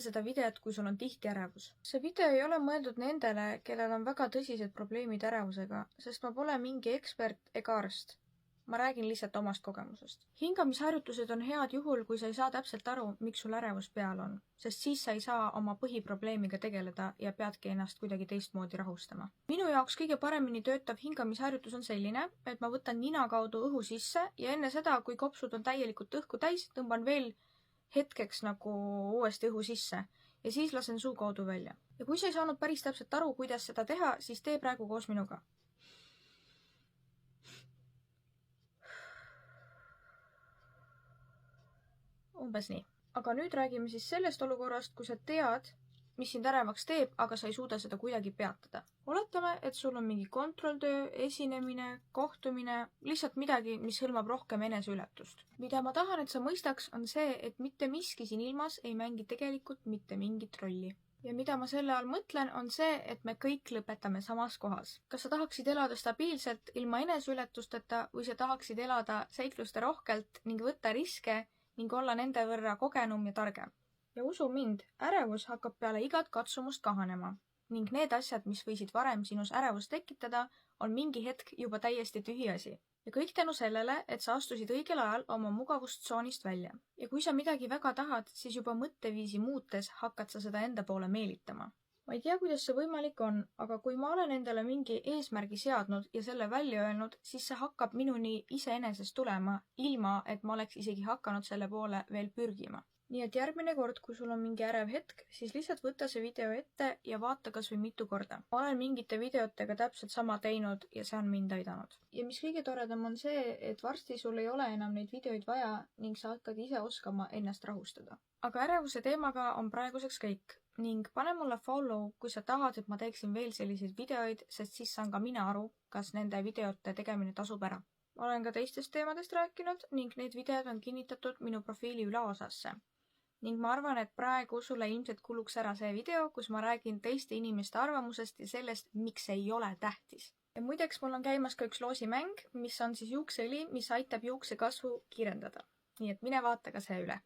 seda videot, kui sul on tihti ärevus. See video ei ole mõeldud nendele, kellel on väga tõsised probleemid ärevusega, sest ma pole mingi ekspert ega arst. Ma räägin lihtsalt omast kogemusest. Hingamisharjutused on head juhul, kui sa ei saa täpselt aru, miks sul ärevus peal on, sest siis sa ei saa oma põhiprobleemiga tegeleda ja peadki ennast kuidagi teistmoodi rahustama. Minu jaoks kõige paremini töötav hingamisharjutus on selline, et ma võtan nina kaudu õhu sisse ja enne seda, kui kopsud on täielikult õhku täis, tõmban veel hetkeks nagu uuesti õhu sisse ja siis lasen suu kaudu välja. Ja kui sa ei saanud päris täpselt aru, kuidas seda teha, siis tee praegu koos minuga. Umbes nii. Aga nüüd räägime siis sellest olukorrast, kui sa tead, mis sind ärevaks teeb, aga sa ei suuda seda kuidagi peatada. Oletame, et sul on mingi kontrolltöö, esinemine, kohtumine, lihtsalt midagi, mis hõlmab rohkem eneseületust. Mida ma tahan, et sa mõistaks, on see, et mitte miski siin ilmas ei mängi tegelikult mitte mingit rolli. Ja mida ma selle all mõtlen, on see, et me kõik lõpetame samas kohas. Kas sa tahaksid elada stabiilselt ilma eneseületusteta või sa tahaksid elada seikluste rohkelt ning võtta riske ning olla nende võrra kogenum ja targem. Ja usu mind, ärevus hakkab peale igat katsumust kahanema ning need asjad, mis võisid varem sinus ärevust tekitada, on mingi hetk juba täiesti tühiasi. Ja kõik tänu sellele, et sa astusid õigel ajal oma mugavustsoonist välja. Ja kui sa midagi väga tahad, siis juba mõtteviisi muutes hakkad sa seda enda poole meelitama. Ma ei tea, kuidas see võimalik on, aga kui ma olen endale mingi eesmärgi seadnud ja selle välja öelnud, siis see hakkab minuni iseenesest tulema, ilma et ma oleks isegi hakanud selle poole veel pürgima. Nii et järgmine kord, kui sul on mingi ärev hetk, siis lihtsalt võta see video ette ja vaata kas või mitu korda. Ma olen mingite videotega täpselt sama teinud ja see on mind aidanud. Ja mis kõige toredam on see, et varsti sul ei ole enam neid videoid vaja ning sa hakkad ise oskama ennast rahustada. Aga ärevuse teemaga on praeguseks kõik. Ning pane mulle follow, kui sa tahad, et ma teeksin veel selliseid videoid, sest siis saan ka mina aru, kas nende videote tegemine tasub ära. Ma olen ka teistest teemadest rääkinud ning need videod on kinnitatud minu profiili üleosasse. Ning ma arvan, et praegu sulle ilmselt kuluks ära see video, kus ma räägin teiste inimeste arvamusest ja sellest, miks ei ole tähtis. Ja muideks mul on käimas ka üks loosimäng, mis on siis juukseõli, mis aitab juukse kasvu kiirendada. Nii et mine vaata ka see üle.